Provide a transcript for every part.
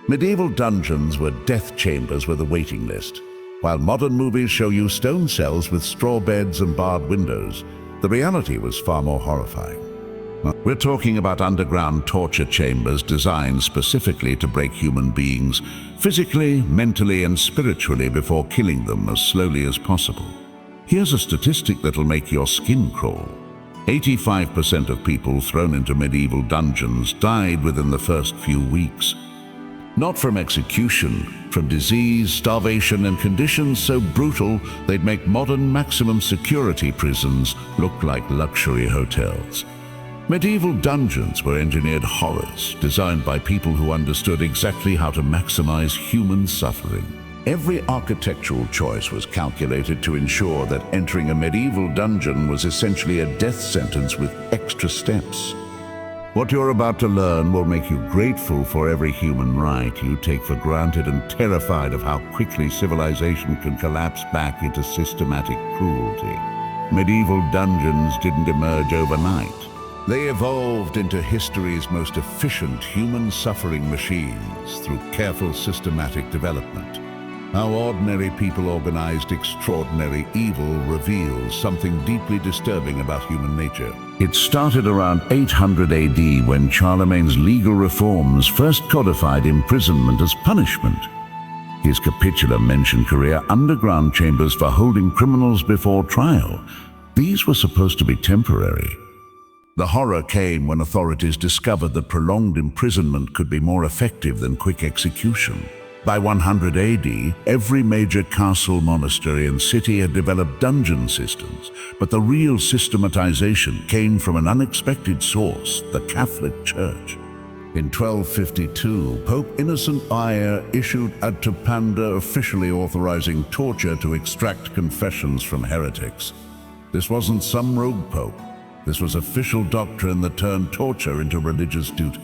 Medieval dungeons were death chambers with a waiting list. While modern movies show you stone cells with straw beds and barred windows, the reality was far more horrifying. We're talking about underground torture chambers designed specifically to break human beings physically, mentally, and spiritually before killing them as slowly as possible. Here's a statistic that'll make your skin crawl. 85% of people thrown into medieval dungeons died within the first few weeks. Not from execution, from disease, starvation, and conditions so brutal they'd make modern maximum security prisons look like luxury hotels. Medieval dungeons were engineered horrors, designed by people who understood exactly how to maximize human suffering. Every architectural choice was calculated to ensure that entering a medieval dungeon was essentially a death sentence with extra steps. What you're about to learn will make you grateful for every human right you take for granted and terrified of how quickly civilization can collapse back into systematic cruelty. Medieval dungeons didn't emerge overnight. They evolved into history's most efficient human suffering machines through careful systematic development. How ordinary people organized extraordinary evil reveals something deeply disturbing about human nature. It started around 800 AD when Charlemagne's legal reforms first codified imprisonment as punishment. His capitula mentioned career underground chambers for holding criminals before trial. These were supposed to be temporary. The horror came when authorities discovered that prolonged imprisonment could be more effective than quick execution. By 100 AD, every major castle, monastery, and city had developed dungeon systems, but the real systematization came from an unexpected source, the Catholic Church. In 1252, Pope Innocent I issued a Tupanda officially authorizing torture to extract confessions from heretics. This wasn't some rogue pope. This was official doctrine that turned torture into religious duty.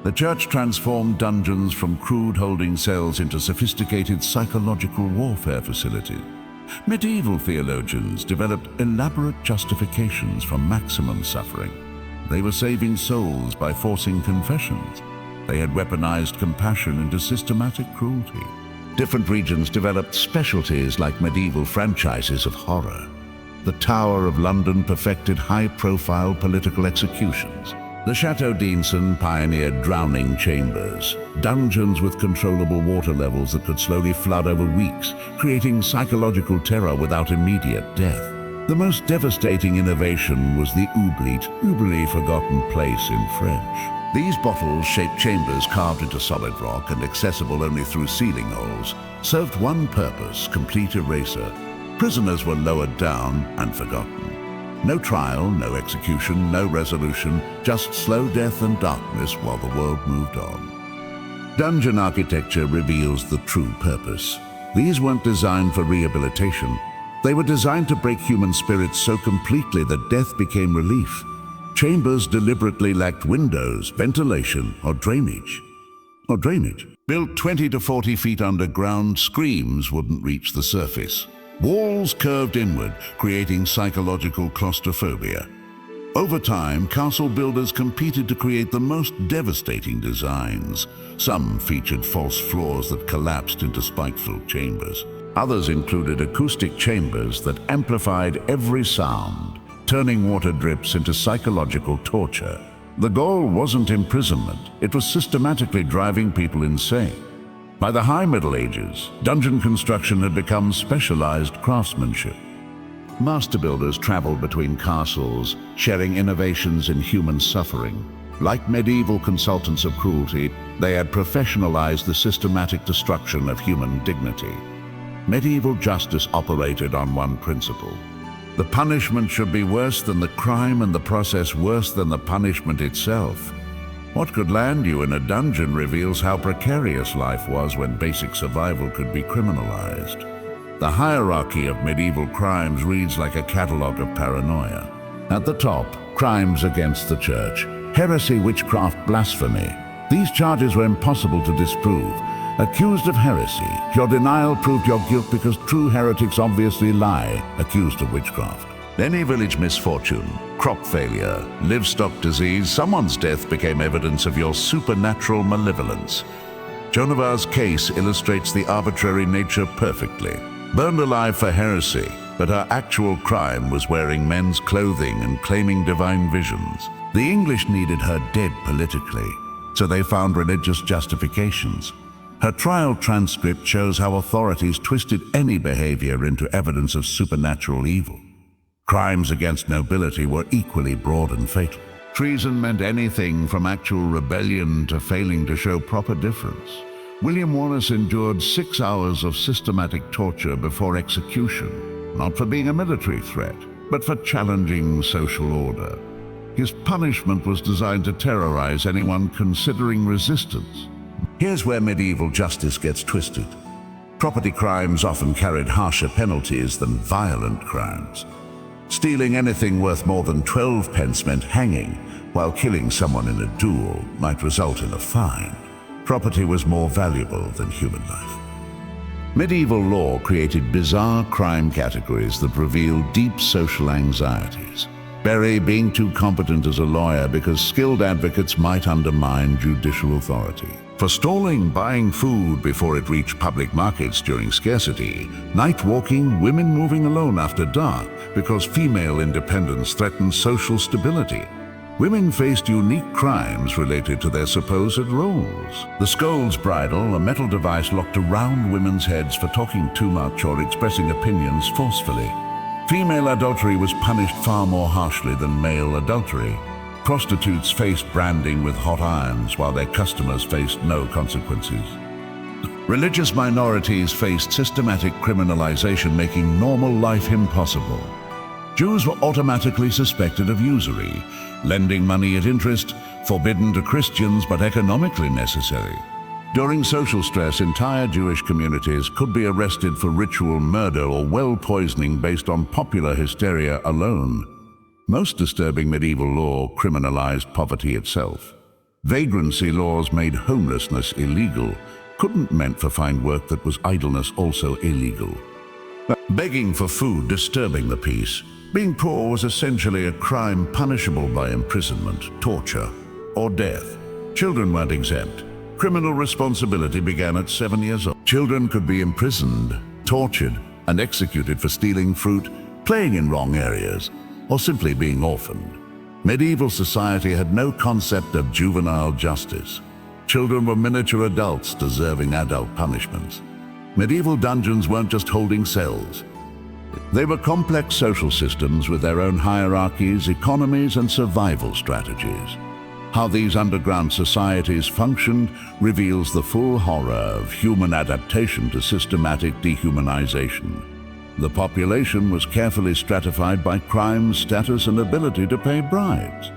The church transformed dungeons from crude holding cells into sophisticated psychological warfare facilities. Medieval theologians developed elaborate justifications for maximum suffering. They were saving souls by forcing confessions. They had weaponized compassion into systematic cruelty. Different regions developed specialties like medieval franchises of horror. The Tower of London perfected high-profile political executions. The Chateau d'Inson pioneered drowning chambers, dungeons with controllable water levels that could slowly flood over weeks, creating psychological terror without immediate death. The most devastating innovation was the oubliette, forgotten place in French. These bottle-shaped chambers, carved into solid rock and accessible only through ceiling holes, served one purpose: complete erasure. Prisoners were lowered down and forgotten. No trial, no execution, no resolution, just slow death and darkness while the world moved on. Dungeon architecture reveals the true purpose. These weren't designed for rehabilitation. They were designed to break human spirits so completely that death became relief. Chambers deliberately lacked windows, ventilation, or drainage. Built 20 to 40 feet underground, screams wouldn't reach the surface. Walls curved inward, creating psychological claustrophobia. Over time, castle builders competed to create the most devastating designs. Some featured false floors that collapsed into spike-filled chambers. Others included acoustic chambers that amplified every sound, turning water drips into psychological torture. The goal wasn't imprisonment, it was systematically driving people insane. By the High Middle Ages, dungeon construction had become specialized craftsmanship. Master builders traveled between castles, sharing innovations in human suffering. Like medieval consultants of cruelty, they had professionalized the systematic destruction of human dignity. Medieval justice operated on one principle: the punishment should be worse than the crime and the process worse than the punishment itself. What could land you in a dungeon reveals how precarious life was when basic survival could be criminalized. The hierarchy of medieval crimes reads like a catalog of paranoia. At the top, crimes against the church, heresy, witchcraft, blasphemy. These charges were impossible to disprove. Accused of heresy, your denial proved your guilt because true heretics obviously lie. Accused of witchcraft. Any village misfortune, crop failure, livestock disease, someone's death became evidence of your supernatural malevolence. Joan of Arc's case illustrates the arbitrary nature perfectly. Burned alive for heresy, but her actual crime was wearing men's clothing and claiming divine visions. The English needed her dead politically, so they found religious justifications. Her trial transcript shows how authorities twisted any behavior into evidence of supernatural evil. Crimes against nobility were equally broad and fatal. Treason meant anything from actual rebellion to failing to show proper difference. William Wallace endured 6 hours of systematic torture before execution, not for being a military threat, but for challenging social order. His punishment was designed to terrorize anyone considering resistance. Here's where medieval justice gets twisted. Property crimes often carried harsher penalties than violent crimes. Stealing anything worth more than 12 pence meant hanging, while killing someone in a duel might result in a fine. Property was more valuable than human life. Medieval law created bizarre crime categories that revealed deep social anxieties. Bury being too competent as a lawyer because skilled advocates might undermine judicial authority. Forestalling buying food before it reached public markets during scarcity. Night walking, women moving alone after dark because female independence threatened social stability. Women faced unique crimes related to their supposed roles. The scold's bridle, a metal device locked around women's heads for talking too much or expressing opinions forcefully. Female adultery was punished far more harshly than male adultery. Prostitutes faced branding with hot irons while their customers faced no consequences. Religious minorities faced systematic criminalization, making normal life impossible. Jews were automatically suspected of usury, lending money at interest, forbidden to Christians but economically necessary. During social stress, entire Jewish communities could be arrested for ritual murder or well poisoning based on popular hysteria alone. Most disturbing medieval law criminalized poverty itself. Vagrancy laws made homelessness illegal. Couldn't meant for find work that was idleness also illegal. Begging for food disturbing the peace. Being poor was essentially a crime punishable by imprisonment, torture, or death. Children weren't exempt. Criminal responsibility began at 7 years old. Children could be imprisoned, tortured, and executed for stealing fruit, playing in wrong areas, or simply being orphaned. Medieval society had no concept of juvenile justice. Children were miniature adults deserving adult punishments. Medieval dungeons weren't just holding cells. They were complex social systems with their own hierarchies, economies, and survival strategies. How these underground societies functioned reveals the full horror of human adaptation to systematic dehumanization. The population was carefully stratified by crime, status, and ability to pay bribes.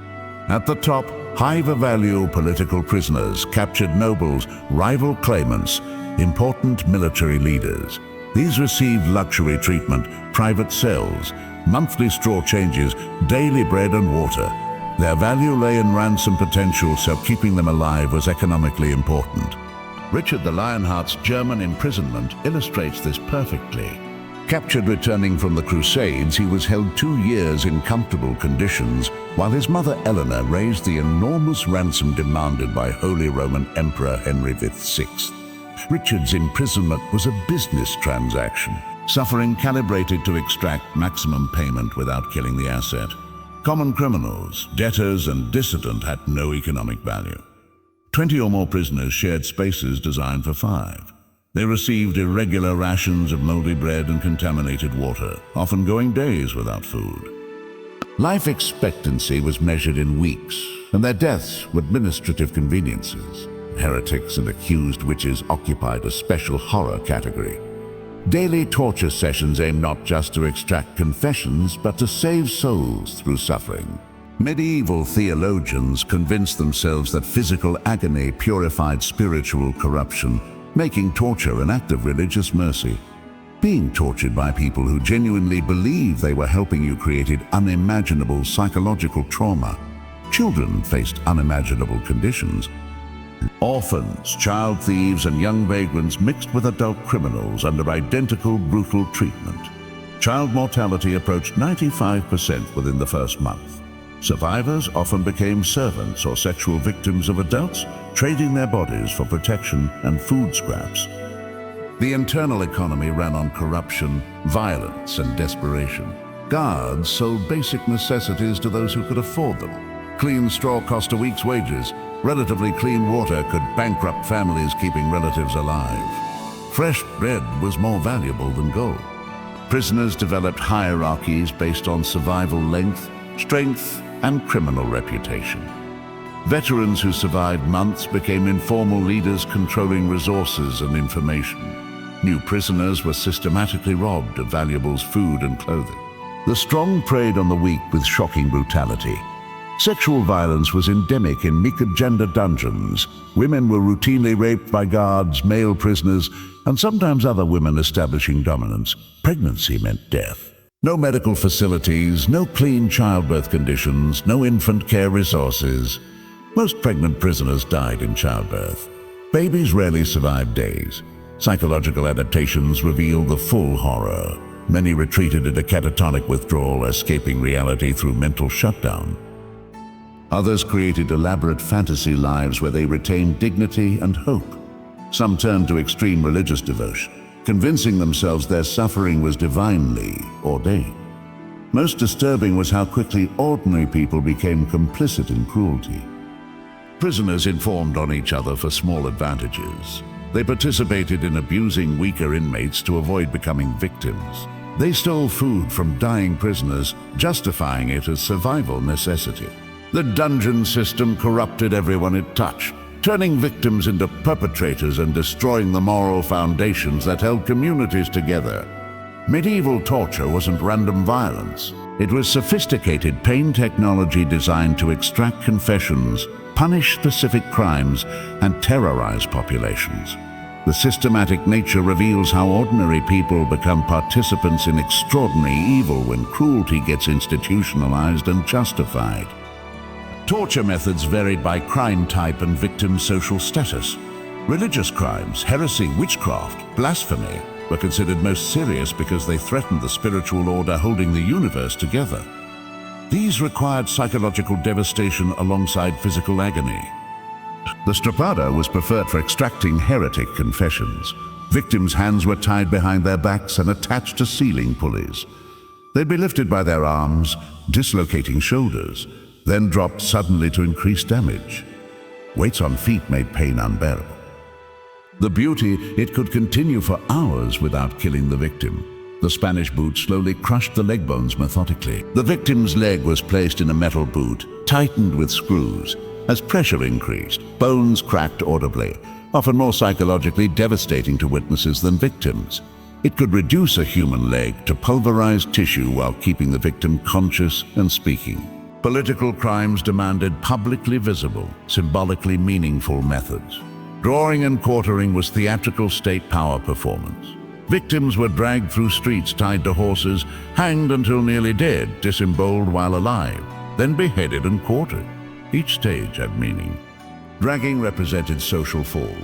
At the top, high-value political prisoners, captured nobles, rival claimants, important military leaders. These received luxury treatment, private cells, monthly straw changes, daily bread and water. Their value lay in ransom potential, so keeping them alive was economically important. Richard the Lionheart's German imprisonment illustrates this perfectly. Captured returning from the Crusades, he was held 2 years in comfortable conditions, while his mother Eleanor raised the enormous ransom demanded by Holy Roman Emperor Henry VI. Richard's imprisonment was a business transaction, suffering calibrated to extract maximum payment without killing the asset. Common criminals, debtors, and dissident had no economic value. 20 or more prisoners shared spaces designed for 5. They received irregular rations of moldy bread and contaminated water, often going days without food. Life expectancy was measured in weeks, and their deaths were administrative conveniences. Heretics and accused witches occupied a special horror category. Daily torture sessions aimed not just to extract confessions, but to save souls through suffering. Medieval theologians convinced themselves that physical agony purified spiritual corruption, making torture an act of religious mercy. Being tortured by people who genuinely believed they were helping you created unimaginable psychological trauma. Children faced unimaginable conditions. Orphans, child thieves, and young vagrants mixed with adult criminals under identical brutal treatment. Child mortality approached 95% within the first month. Survivors often became servants or sexual victims of adults, trading their bodies for protection and food scraps. The internal economy ran on corruption, violence, and desperation. Guards sold basic necessities to those who could afford them. Clean straw cost a week's wages. Relatively clean water could bankrupt families keeping relatives alive. Fresh bread was more valuable than gold. Prisoners developed hierarchies based on survival length, strength, and criminal reputation. Veterans who survived months became informal leaders controlling resources and information. New prisoners were systematically robbed of valuables, food, and clothing. The strong preyed on the weak with shocking brutality. Sexual violence was endemic in Mika-gender dungeons. Women were routinely raped by guards, male prisoners, and sometimes other women establishing dominance. Pregnancy meant death. No medical facilities, no clean childbirth conditions, no infant care resources. Most pregnant prisoners died in childbirth. Babies rarely survived days. Psychological adaptations revealed the full horror. Many retreated into catatonic withdrawal, escaping reality through mental shutdown. Others created elaborate fantasy lives where they retained dignity and hope. Some turned to extreme religious devotion, convincing themselves their suffering was divinely ordained. Most disturbing was how quickly ordinary people became complicit in cruelty. Prisoners informed on each other for small advantages. They participated in abusing weaker inmates to avoid becoming victims. They stole food from dying prisoners, justifying it as survival necessity. The dungeon system corrupted everyone it touched, turning victims into perpetrators and destroying the moral foundations that held communities together. Medieval torture wasn't random violence. It was sophisticated pain technology designed to extract confessions, punish specific crimes, and terrorize populations. The systematic nature reveals how ordinary people become participants in extraordinary evil when cruelty gets institutionalized and justified. Torture methods varied by crime type and victim's social status. Religious crimes, heresy, witchcraft, blasphemy were considered most serious because they threatened the spiritual order holding the universe together. These required psychological devastation alongside physical agony. The strapada was preferred for extracting heretic confessions. Victims' hands were tied behind their backs and attached to ceiling pulleys. They'd be lifted by their arms, dislocating shoulders, then dropped suddenly to increase damage. Weights on feet made pain unbearable. The beauty, it could continue for hours without killing the victim. The Spanish boot slowly crushed the leg bones methodically. The victim's leg was placed in a metal boot, tightened with screws. As pressure increased, bones cracked audibly, often more psychologically devastating to witnesses than victims. It could reduce a human leg to pulverized tissue while keeping the victim conscious and speaking. Political crimes demanded publicly visible, symbolically meaningful methods. Drawing and quartering was theatrical state power performance. Victims were dragged through streets tied to horses, hanged until nearly dead, disemboweled while alive, then beheaded and quartered. Each stage had meaning. Dragging represented social fall.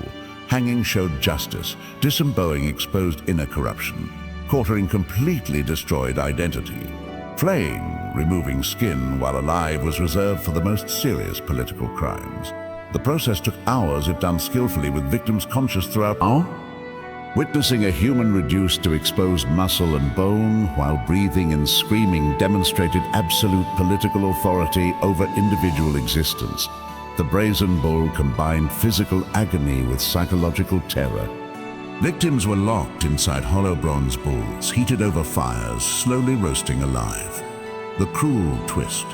Hanging showed justice. Disembowelling exposed inner corruption. Quartering completely destroyed identity. Flaying, removing skin while alive, was reserved for the most serious political crimes. The process took hours if done skillfully with victims conscious throughout. Witnessing a human reduced to exposed muscle and bone while breathing and screaming demonstrated absolute political authority over individual existence. The brazen bull combined physical agony with psychological terror. Victims were locked inside hollow bronze bulls, heated over fires, slowly roasting alive. The cruel twist.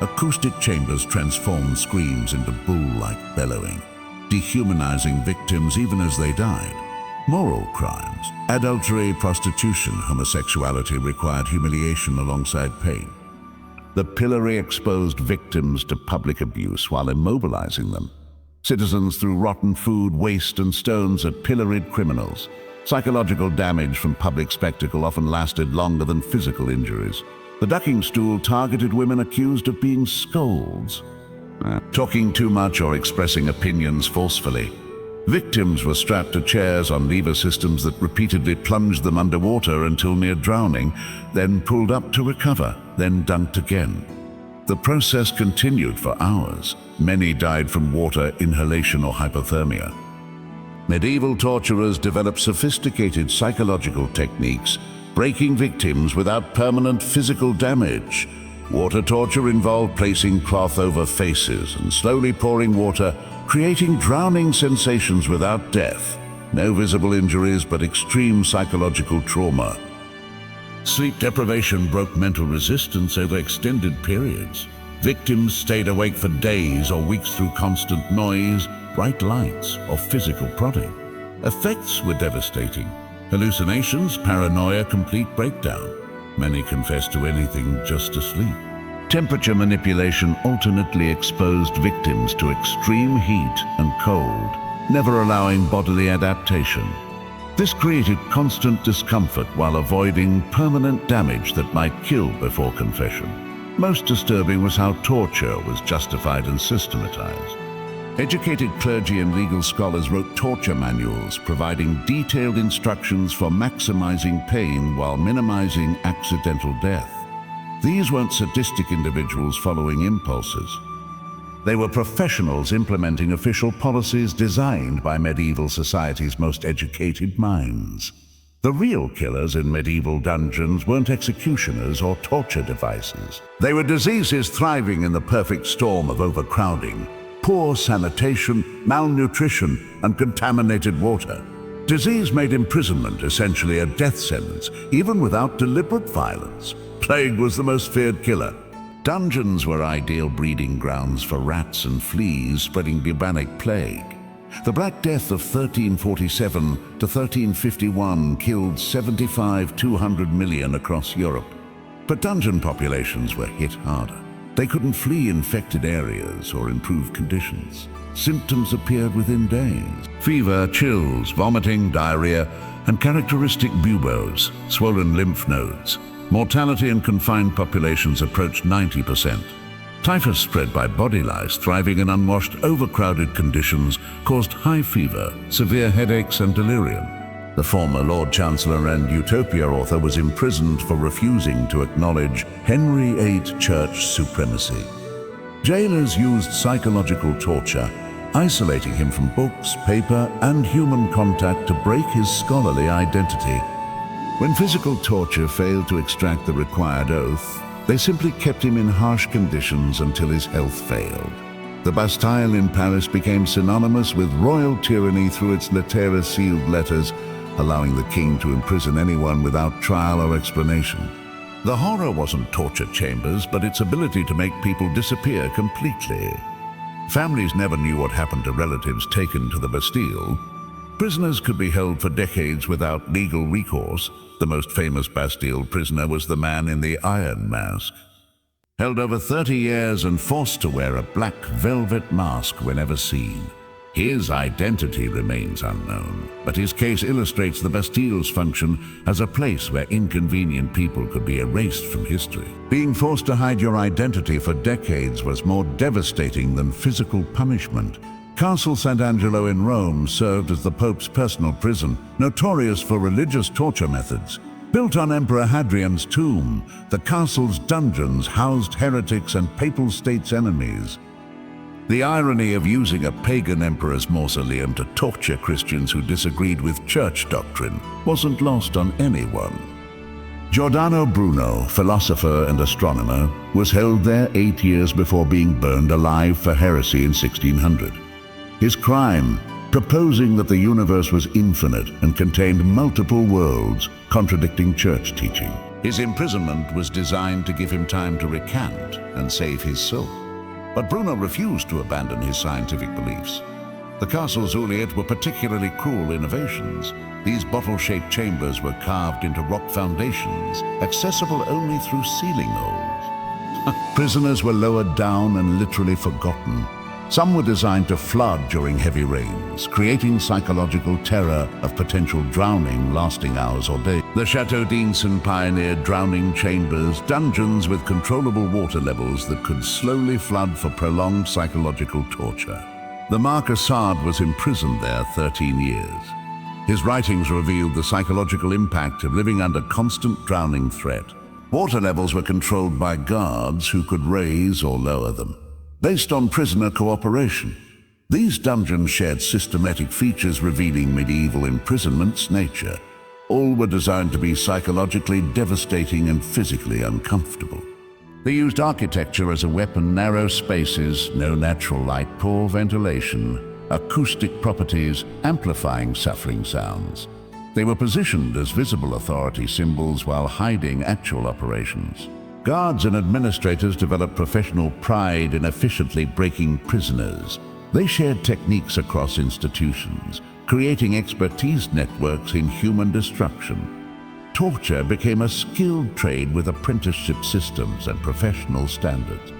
Acoustic chambers transformed screams into bull-like bellowing, dehumanizing victims even as they died. Moral crimes. Adultery, prostitution, homosexuality required humiliation alongside pain. The pillory exposed victims to public abuse while immobilizing them. Citizens threw rotten food, waste, and stones at pilloried criminals. Psychological damage from public spectacle often lasted longer than physical injuries. The ducking stool targeted women accused of being scolds, talking too much or expressing opinions forcefully. Victims were strapped to chairs on lever systems that repeatedly plunged them underwater until near drowning, then pulled up to recover, then dunked again. The process continued for hours. Many died from water inhalation or hypothermia. Medieval torturers developed sophisticated psychological techniques, breaking victims without permanent physical damage. Water torture involved placing cloth over faces and slowly pouring water, creating drowning sensations without death. No visible injuries, but extreme psychological trauma. Sleep deprivation broke mental resistance over extended periods. Victims stayed awake for days or weeks through constant noise, bright lights, or physical prodding. Effects were devastating. Hallucinations, paranoia, complete breakdown. Many confessed to anything just to sleep. Temperature manipulation alternately exposed victims to extreme heat and cold, never allowing bodily adaptation. This created constant discomfort while avoiding permanent damage that might kill before confession. Most disturbing was how torture was justified and systematized. Educated clergy and legal scholars wrote torture manuals, providing detailed instructions for maximizing pain while minimizing accidental death. These weren't sadistic individuals following impulses. They were professionals implementing official policies designed by medieval society's most educated minds. The real killers in medieval dungeons weren't executioners or torture devices. They were diseases thriving in the perfect storm of overcrowding, poor sanitation, malnutrition, and contaminated water. Disease made imprisonment essentially a death sentence, even without deliberate violence. Plague was the most feared killer. Dungeons were ideal breeding grounds for rats and fleas spreading bubonic plague. The Black Death of 1347 to 1351 killed 200 million across Europe. But dungeon populations were hit harder. They couldn't flee infected areas or improve conditions. Symptoms appeared within days. Fever, chills, vomiting, diarrhea, and characteristic buboes, swollen lymph nodes. Mortality in confined populations approached 90%. Typhus spread by body lice thriving in unwashed, overcrowded conditions caused high fever, severe headaches, and delirium. The former Lord Chancellor and Utopia author was imprisoned for refusing to acknowledge Henry VIII Church supremacy. Jailers used psychological torture, isolating him from books, paper, and human contact to break his scholarly identity. When physical torture failed to extract the required oath, they simply kept him in harsh conditions until his health failed. The Bastille in Paris became synonymous with royal tyranny through its lettres sealed letters, allowing the king to imprison anyone without trial or explanation. The horror wasn't torture chambers, but its ability to make people disappear completely. Families never knew what happened to relatives taken to the Bastille. Prisoners could be held for decades without legal recourse. The most famous Bastille prisoner was the man in the Iron Mask. Held over 30 years and forced to wear a black velvet mask whenever seen. His identity remains unknown, but his case illustrates the Bastille's function as a place where inconvenient people could be erased from history. Being forced to hide your identity for decades was more devastating than physical punishment. Castle Sant'Angelo in Rome served as the Pope's personal prison, notorious for religious torture methods. Built on Emperor Hadrian's tomb, the castle's dungeons housed heretics and papal states' enemies. The irony of using a pagan emperor's mausoleum to torture Christians who disagreed with church doctrine wasn't lost on anyone. Giordano Bruno, philosopher and astronomer, was held there 8 years before being burned alive for heresy in 1600. His crime, proposing that the universe was infinite and contained multiple worlds, contradicting church teaching. His imprisonment was designed to give him time to recant and save his soul. But Bruno refused to abandon his scientific beliefs. The castle's oubliette were particularly cruel innovations. These bottle-shaped chambers were carved into rock foundations, accessible only through ceiling holes. Prisoners were lowered down and literally forgotten. Some were designed to flood during heavy rains, creating psychological terror of potential drowning lasting hours or days. The Chateau d'Inson pioneered drowning chambers, dungeons with controllable water levels that could slowly flood for prolonged psychological torture. The Marquis Sade was imprisoned there 13 years. His writings revealed the psychological impact of living under constant drowning threat. Water levels were controlled by guards who could raise or lower them, based on prisoner cooperation. These dungeons shared systematic features revealing medieval imprisonment's nature. All were designed to be psychologically devastating and physically uncomfortable. They used architecture as a weapon: narrow spaces, no natural light, poor ventilation, acoustic properties, amplifying suffering sounds. They were positioned as visible authority symbols while hiding actual operations. Guards and administrators developed professional pride in efficiently breaking prisoners. They shared techniques across institutions, creating expertise networks in human destruction. Torture became a skilled trade with apprenticeship systems and professional standards.